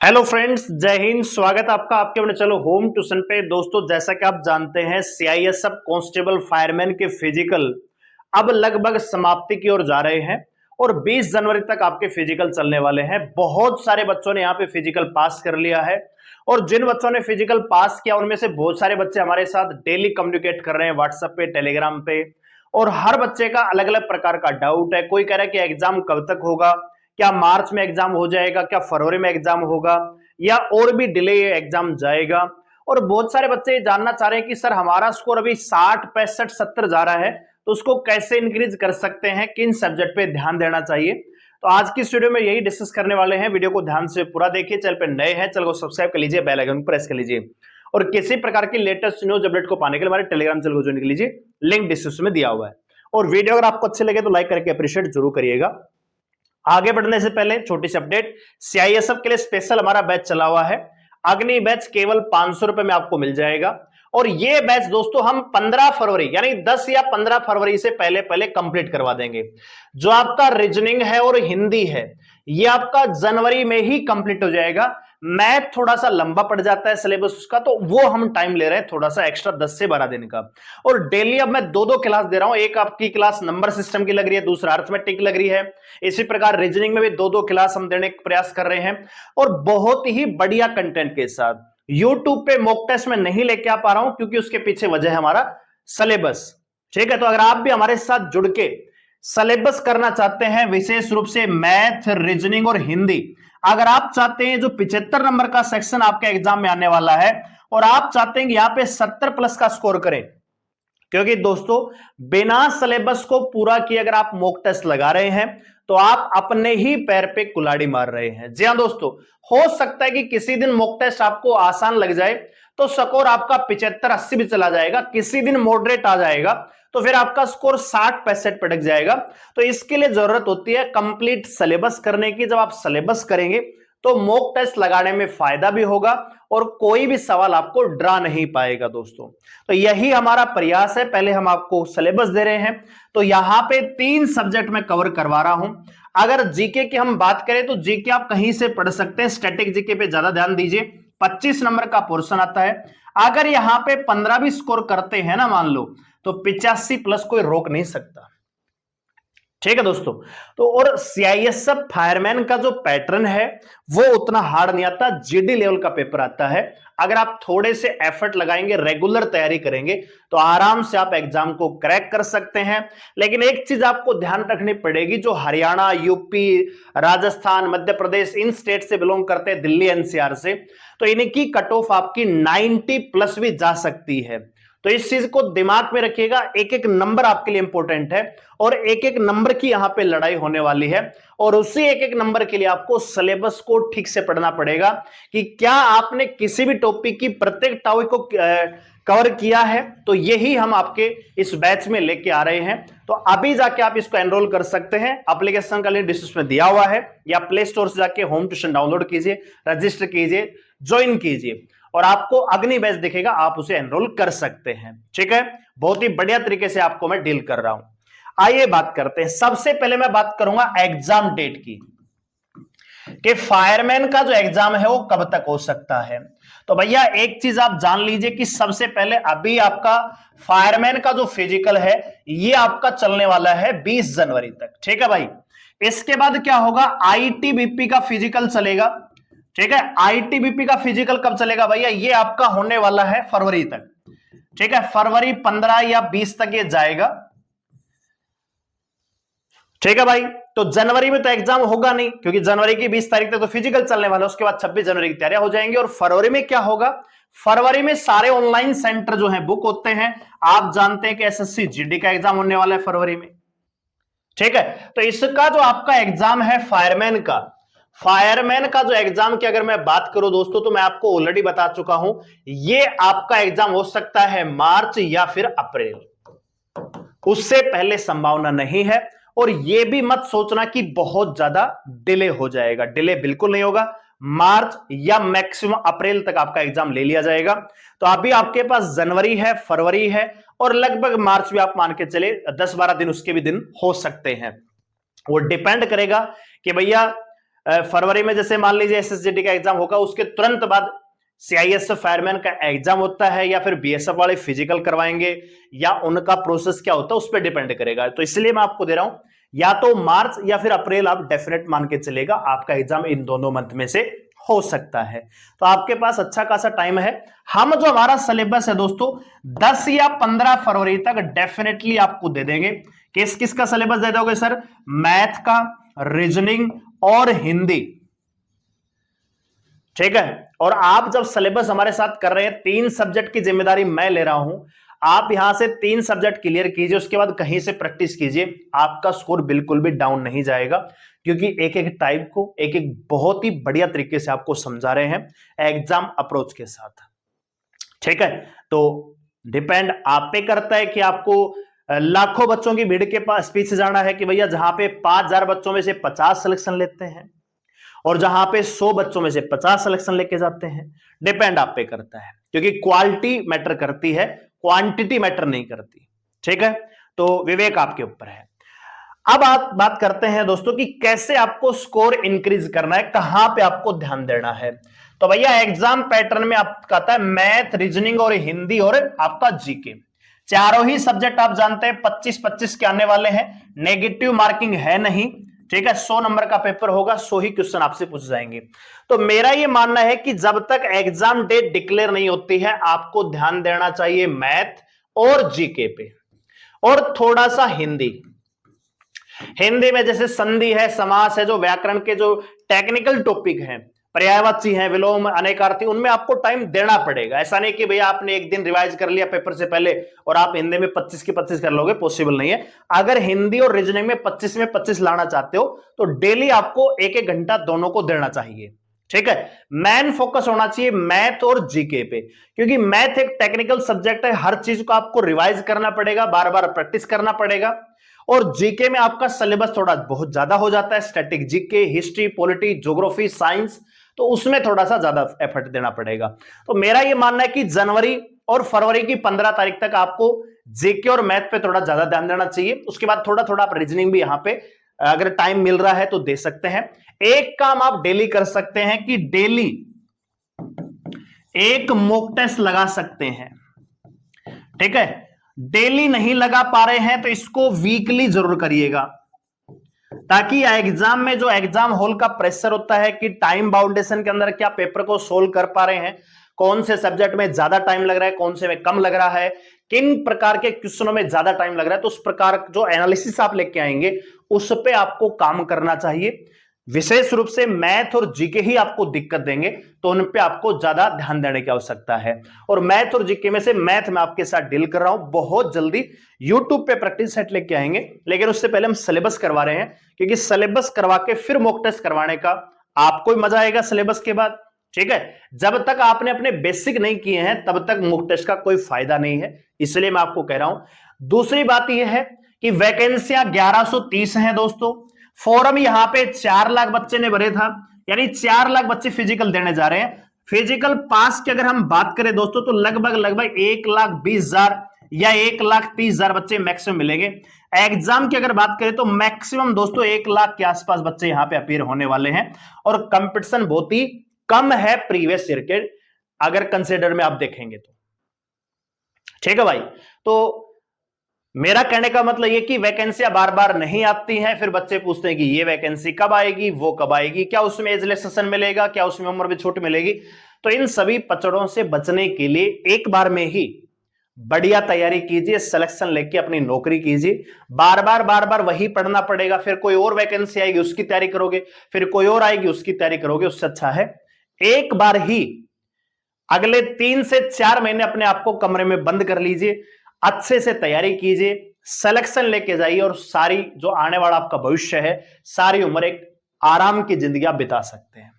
Hello friends, जय हिंद। स्वागत है आपका आपके अपने चलो होम ट्यूशन पे। दोस्तों, जैसा कि आप जानते हैं सीआईएस सब कांस्टेबल फायरमैन के फिजिकल अब लगभग समाप्ति की ओर जा रहे हैं और 20 जनवरी तक आपके फिजिकल चलने वाले हैं। बहुत सारे बच्चों ने यहाँ पे फिजिकल पास कर लिया है और जिन बच्चों ने फिजिकल पास किया उनमें से बहुत सारे बच्चे हमारे साथ डेली कम्युनिकेट कर रहे हैं व्हाट्सएप पे, टेलीग्राम पे। और हर बच्चे का अलग अलग प्रकार का डाउट है। कोई कह रहा है कि एग्जाम कब तक होगा, क्या मार्च में एग्जाम हो जाएगा, क्या फरवरी में एग्जाम होगा, या और भी डिले एग्जाम जाएगा। और बहुत सारे बच्चे ये जानना चाह रहे हैं कि सर हमारा स्कोर अभी 60, 65, 70 जा रहा है, तो उसको कैसे इंक्रीज कर सकते हैं, किन सब्जेक्ट पे ध्यान देना चाहिए। तो आज की इस वीडियो में यही डिस्कस करने वाले हैं। वीडियो को ध्यान से पूरा देखिए। चैनल पे नए हैं, चैनल को सब्सक्राइब कर लीजिए, बेल आइकन प्रेस कर लीजिए और किसी प्रकार की लेटेस्ट न्यूज अपडेट को पाने के लिए हमारे टेलीग्राम चैनल को ज्वाइन कर लीजिए, लिंक डिस्क्रिप्शन में दिया हुआ है। और वीडियो अगर आपको अच्छे लगे तो लाइक करके अप्रिशिएट जरूर करिएगा। आगे बढ़ने से पहले छोटी सी अपडेट, सीआईएसएफ के लिए स्पेशल हमारा बैच चला हुआ है। अग्नि बैच केवल 500 रुपए में आपको मिल जाएगा और ये बैच दोस्तों हम 15 फरवरी यानी 10 या 15 फरवरी से पहले पहले कंप्लीट करवा देंगे। जो आपका रीजनिंग है और हिंदी है ये आपका जनवरी में ही कंप्लीट हो जाएगा। मैथ थोड़ा सा लंबा पड़ जाता है सिलेबस उसका, तो वो हम टाइम ले रहे हैं थोड़ा सा एक्स्ट्रा 10 से 12 दिन का। और डेली अब मैं दो क्लास दे रहा हूं। एक आपकी क्लास नंबर सिस्टम की लग रही है, दूसरा अर्थमेटिक लग रही है। इसी प्रकार रीजनिंग में भी दो क्लास हम देने का प्रयास कर रहे हैं और बहुत ही बढ़िया कंटेंट के साथ। यूट्यूब पे मॉक टेस्ट में नहीं लेके आ पा रहा हूं क्योंकि उसके पीछे वजह है हमारा सिलेबस। ठीक है, तो अगर आप भी हमारे साथ जुड़ के सिलेबस करना चाहते हैं, विशेष रूप से मैथ, रीजनिंग और हिंदी, अगर आप चाहते हैं जो 75 नंबर का सेक्शन आपके एग्जाम में आने वाला है और आप चाहते हैं कि यहां पे 70 प्लस का स्कोर करें, क्योंकि दोस्तों बिना सिलेबस को पूरा किए अगर आप मॉक टेस्ट लगा रहे हैं तो आप अपने ही पैर पे कुल्हाड़ी मार रहे हैं। जी हां दोस्तों, हो सकता है कि किसी दिन मॉक टेस्ट आपको आसान लग जाए तो स्कोर आपका 75, 80 भी चला जाएगा। किसी दिन मॉडरेट आ जाएगा तो फिर आपका स्कोर 60, 65 पे अटक जाएगा। तो इसके लिए जरूरत होती है कंप्लीट सिलेबस करने की। जब आप सिलेबस करेंगे तो मॉक टेस्ट लगाने में फायदा भी होगा और कोई भी सवाल आपको डरा नहीं पाएगा दोस्तों। तो यही हमारा प्रयास है। पहले हम आपको सिलेबस दे रहे हैं, तो यहां पे 3 सब्जेक्ट में कवर करवा रहा हूं। अगर जीके की हम बात करें तो जीके आप कहीं से पढ़ सकते हैं, स्टैटिक जीके पे ज्यादा ध्यान दीजिए। 25 नंबर का पोर्शन आता है। अगर यहां पे 15 भी स्कोर करते हैं ना, मान लो, तो 85 प्लस कोई रोक नहीं सकता। ठीक है दोस्तों, तो और सीआईएसएफ फायरमैन का जो पैटर्न है वो उतना हार्ड नहीं आता, जीडी लेवल का पेपर आता है। अगर आप थोड़े से एफर्ट लगाएंगे, रेगुलर तैयारी करेंगे तो आराम से आप एग्जाम को क्रैक कर सकते हैं। लेकिन एक चीज आपको ध्यान रखनी पड़ेगी, जो हरियाणा, यूपी, राजस्थान, मध्य प्रदेश इन स्टेट से बिलोंग करते हैं, दिल्ली एनसीआर से, तो इनकी कट ऑफ आपकी 90 प्लस भी जा सकती है। तो इस चीज को दिमाग में रखिएगा। एक एक नंबर आपके लिए इंपॉर्टेंट है और एक एक नंबर की यहां पे लड़ाई होने वाली है और उसी एक एक नंबर के लिए आपको सिलेबस को ठीक से पढ़ना पड़ेगा कि क्या आपने किसी भी टॉपिक की प्रत्येक टॉपिक को कवर किया है। तो यही हम आपके इस बैच में लेके आ रहे हैं। तो अभी जाके आप इसको एनरोल कर सकते हैं। एप्लीकेशन का लिंक डिस्क्रिप्शन में दिया हुआ है, या प्ले स्टोर से जाके होम ट्यूशन डाउनलोड कीजिए, रजिस्टर कीजिए, ज्वाइन कीजिए और आपको अग्नि बैच दिखेगा, आप उसे एनरोल कर सकते हैं। ठीक है, बहुत ही बढ़िया तरीके से आपको मैं डील कर रहा हूं। आइए बात करते हैं। सबसे पहले मैं बात करूंगा एग्जाम डेट की, कि फायरमैन का जो एग्जाम है वो कब तक हो सकता है। तो भैया एक चीज आप जान लीजिए कि सबसे पहले अभी आपका फायरमैन का जो फिजिकल है ये आपका चलने वाला है 20 जनवरी तक। ठीक है भाई, इसके बाद क्या होगा, आईटीबीपी का फिजिकल चलेगा। ठीक है, आईटीबीपी का फिजिकल कब चलेगा भैया, ये आपका होने वाला है फरवरी तक। ठीक है, फरवरी 15 या 20 तक ये जाएगा। ठीक है भाई, तो जनवरी में तो एग्जाम होगा नहीं क्योंकि जनवरी की 20 तारीख तक तो फिजिकल चलने वाला है। उसके बाद 26 जनवरी की तैयारियां हो जाएंगी। और फरवरी में क्या होगा, फरवरी में सारे ऑनलाइन सेंटर जो है बुक होते हैं। आप जानते हैं कि एसएससी जीडी का एग्जाम होने वाला है फरवरी में। ठीक है, तो इसका जो आपका एग्जाम है फायरमैन का जो एग्जाम की अगर मैं बात करूं दोस्तों, तो मैं आपको ऑलरेडी बता चुका हूं, ये आपका एग्जाम हो सकता है मार्च या फिर अप्रैल, उससे पहले संभावना नहीं है। और ये भी मत सोचना कि बहुत ज्यादा डिले हो जाएगा, डिले बिल्कुल नहीं होगा। मार्च या मैक्सिमम अप्रैल तक आपका एग्जाम ले लिया जाएगा। तो अभी आपके पास जनवरी है, फरवरी है और लगभग मार्च भी आप मान के चले 10-12 दिन उसके भी दिन हो सकते हैं। वो डिपेंड करेगा कि भैया फरवरी में जैसे मान लीजिए एसएसजीडी का एग्जाम होगा, उसके तुरंत बाद सीआईएसएफ फायरमैन का एग्जाम होता है, या फिर बीएसएफ वाले फिजिकल करवाएंगे, या उनका प्रोसेस क्या होता है उस पर डिपेंड करेगा। तो इसलिए मैं आपको दे रहा हूं या तो मार्च या फिर अप्रैल, आप डेफिनेट मान के चलेगा आपका एग्जाम इन दोनों मंथ में से हो सकता है। तो आपके पास अच्छा खासा टाइम है। हम जो हमारा सिलेबस है दोस्तों 10 या 15 फरवरी तक डेफिनेटली आपको दे देंगे। किस किस का सिलेबस दे दोगे सर? मैथ का, रीजनिंग और हिंदी, ठीक है। और आप जब सिलेबस हमारे साथ कर रहे हैं, 3 सब्जेक्ट की जिम्मेदारी मैं ले रहा हूं। आप यहां से 3 सब्जेक्ट क्लियर कीजिए, उसके बाद कहीं से प्रैक्टिस कीजिए, आपका स्कोर बिल्कुल भी डाउन नहीं जाएगा, क्योंकि एक एक टाइप को एक एक बहुत ही बढ़िया तरीके से आपको समझा रहे हैं एग्जाम अप्रोच के साथ, ठीक है। तो डिपेंड आप पे करता है कि आपको लाखों बच्चों की भीड़ के पास पीछे जाना है कि भैया जहां पे 5000 बच्चों में से 50 सिलेक्शन लेते हैं और जहां पे 100 बच्चों में से 50 सिलेक्शन लेके जाते हैं। डिपेंड आप पे करता है, क्योंकि क्वालिटी मैटर करती है, क्वांटिटी मैटर नहीं करती, ठीक है। तो विवेक आपके ऊपर है। अब आप बात करते हैं दोस्तों कि कैसे आपको स्कोर इंक्रीज करना है, कहां पे आपको ध्यान देना है। तो भैया एग्जाम पैटर्न में आपका आता है मैथ, रीजनिंग और हिंदी और आपका जीके, चारों ही सब्जेक्ट आप जानते हैं 25-25 के आने वाले हैं, नेगेटिव मार्किंग है नहीं, ठीक है। 100 नंबर का पेपर होगा, 100 ही क्वेश्चन आपसे पूछ जाएंगे। तो मेरा ये मानना है कि जब तक एग्जाम डेट डिक्लेयर नहीं होती है, आपको ध्यान देना चाहिए मैथ और जीके पे, और थोड़ा सा हिंदी। हिंदी में जैसे संधि है, समास है, जो व्याकरण के जो टेक्निकल टॉपिक हैं, पर्यायवाची हैं, विलोम, अनेकार्थी, उनमें आपको टाइम देना पड़ेगा। ऐसा नहीं कि भैया आपने एक दिन रिवाइज कर लिया पेपर से पहले और आप हिंदी में 25 की 25 कर लोगे, पॉसिबल नहीं है। अगर हिंदी और रीजनिंग में 25 में 25 लाना चाहते हो तो डेली आपको 1-1 घंटा दोनों को देना चाहिए, ठीक है। मैन फोकस होना चाहिए मैथ और जीके पे, क्योंकि मैथ एक टेक्निकल सब्जेक्ट है, हर चीज को आपको रिवाइज करना पड़ेगा, बार बार प्रैक्टिस करना पड़ेगा। और जीके में आपका सिलेबस थोड़ा बहुत ज्यादा हो जाता है, static GK, history, polity, geography, science, तो उसमें थोड़ा सा ज्यादा एफर्ट देना पड़ेगा। तो मेरा यह मानना है कि जनवरी और फरवरी की 15 तारीख तक आपको जीके और मैथ पे थोड़ा ज्यादा ध्यान देना चाहिए। उसके बाद थोड़ा थोड़ा आप रीजनिंग भी यहां पे अगर टाइम मिल रहा है तो दे सकते हैं। एक काम आप डेली कर सकते हैं कि डेली एक मॉक टेस्ट लगा सकते हैं, ठीक है। डेली नहीं लगा पा रहे हैं तो इसको वीकली जरूर करिएगा, ताकि एग्जाम में जो एग्जाम हॉल का प्रेशर होता है कि टाइम बाउंडेशन के अंदर क्या पेपर को सोल्व कर पा रहे हैं, कौन से सब्जेक्ट में ज्यादा टाइम लग रहा है, कौन से में कम लग रहा है, किन प्रकार के क्वेश्चनों में ज्यादा टाइम लग रहा है, तो उस प्रकार जो एनालिसिस आप लेके आएंगे उस पे आपको काम करना चाहिए। विशेष रूप से मैथ और जीके ही आपको दिक्कत देंगे, तो उन पे आपको ज्यादा ध्यान देने की आवश्यकता है। और मैथ और जीके में से मैथ में आपके साथ डील कर रहा हूं, बहुत जल्दी यूट्यूब पे प्रैक्टिस सेट लेके आएंगे, लेकिन उससे पहले हम सिलेबस करवा रहे हैं, क्योंकि सिलेबस करवा के फिर मॉक टेस्ट करवाने का आपको मजा आएगा सिलेबस के बाद, ठीक है। जब तक आपने अपने बेसिक नहीं किए हैं तब तक मॉक टेस्ट का कोई फायदा नहीं है, इसलिए मैं आपको कह रहा हूं। दूसरी बात यह है कि वैकेंसियां 1130 हैं दोस्तों। फॉर्म यहां पे 4 लाख बच्चे ने भरे था, यानी 4 लाख बच्चे फिजिकल देने जा रहे हैं। फिजिकल पास की अगर हम बात करें दोस्तों तो लगभग 1,20,000 या 1,30,000 बच्चे मैक्सिमम मिलेंगे। एग्जाम की अगर बात करें तो मैक्सिमम दोस्तों 1 लाख के आसपास बच्चे यहां पे अपीयर होने वाले हैं, और कंपटीशन बहुत ही कम है प्रीवियस ईयर के अगर कंसिडर में आप देखेंगे तो, ठीक है भाई। तो मेरा कहने का मतलब ये कि वैकेंसियां बार बार नहीं आती हैं, फिर बच्चे पूछते हैं कि ये वैकेंसी कब आएगी, वो कब आएगी, क्या उसमें एज रिलैक्सेशन मिलेगा, क्या उसमें उम्र भी छूट मिलेगी। तो इन सभी पचड़ों से बचने के लिए एक बार में ही बढ़िया तैयारी कीजिए, सिलेक्शन लेके अपनी नौकरी कीजिए। बार बार वही पढ़ना पड़ेगा, फिर कोई और वैकेंसी आएगी उसकी तैयारी करोगे, फिर कोई और आएगी उसकी तैयारी करोगे, उससे अच्छा है एक बार ही अगले 3 से 4 महीने अपने आप को कमरे में बंद कर लीजिए, अच्छे से तैयारी कीजिए, सिलेक्शन लेके जाइए, और सारी जो आने वाला आपका भविष्य है, सारी उम्र एक आराम की जिंदगी आप बिता सकते हैं।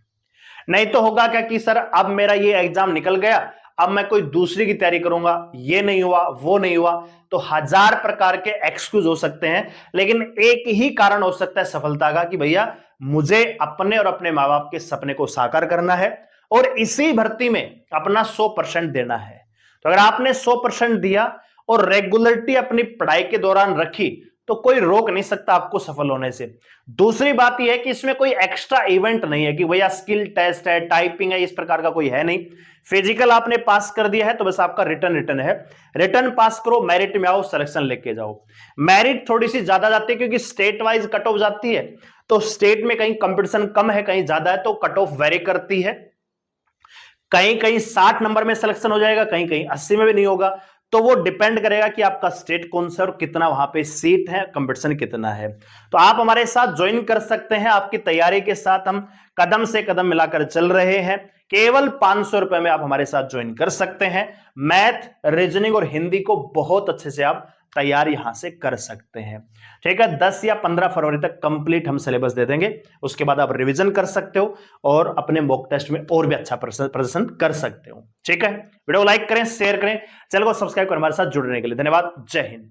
नहीं तो होगा क्या कि सर अब मेरा ये एग्जाम निकल गया, अब मैं कोई दूसरी की तैयारी करूंगा, ये नहीं हुआ, वो नहीं हुआ, तो 1000 प्रकार के एक्सक्यूज हो सकते हैं, लेकिन एक ही कारण हो सकता है सफलता का कि भैया मुझे अपने और अपने मां बाप के सपने को साकार करना है और इसी भर्ती में अपना 100% देना है। तो अगर आपने 100% दिया और रेगुलरिटी अपनी पढ़ाई के दौरान रखी तो कोई रोक नहीं सकता आपको सफल होने से। दूसरी बात यह है कि इसमें कोई एक्स्ट्रा इवेंट नहीं है कि भैया स्किल टेस्ट है, टाइपिंग है, इस प्रकार का कोई है नहीं। फिजिकल आपने पास कर दिया है तो बस आपका रिटर्न है। रिटर्न पास करो, मेरिट में आओ, सिलेक्शन लेके जाओ। मेरिट थोड़ी सी ज्यादा जाती है क्योंकि स्टेट वाइज कट ऑफ जाती है, तो स्टेट में कहीं कंपटीशन कम है, कहीं ज्यादा है, तो कट ऑफ वेरी करती है। कहीं कहीं 60 नंबर में सिलेक्शन हो जाएगा, कहीं कहीं 80 में भी नहीं होगा। तो वो डिपेंड करेगा कि आपका स्टेट कौन सा और कितना वहां पे सीट है, कंपटीशन कितना है। तो आप हमारे साथ ज्वाइन कर सकते हैं, आपकी तैयारी के साथ हम कदम से कदम मिलाकर चल रहे हैं। केवल 500 रुपए में आप हमारे साथ ज्वाइन कर सकते हैं। मैथ, रीजनिंग और हिंदी को बहुत अच्छे से आप तैयारी यहां से कर सकते हैं। ठीक है, 10 या 15 फरवरी तक कंप्लीट हम सिलेबस दे देंगे, उसके बाद आप रिवीजन कर सकते हो और अपने मॉक टेस्ट में और भी अच्छा प्रदर्शन कर सकते हो। ठीक है, वीडियो को लाइक करें, शेयर करें, चैनल को सब्सक्राइब कर हमारे साथ जुड़ने के लिए धन्यवाद। जय हिंद।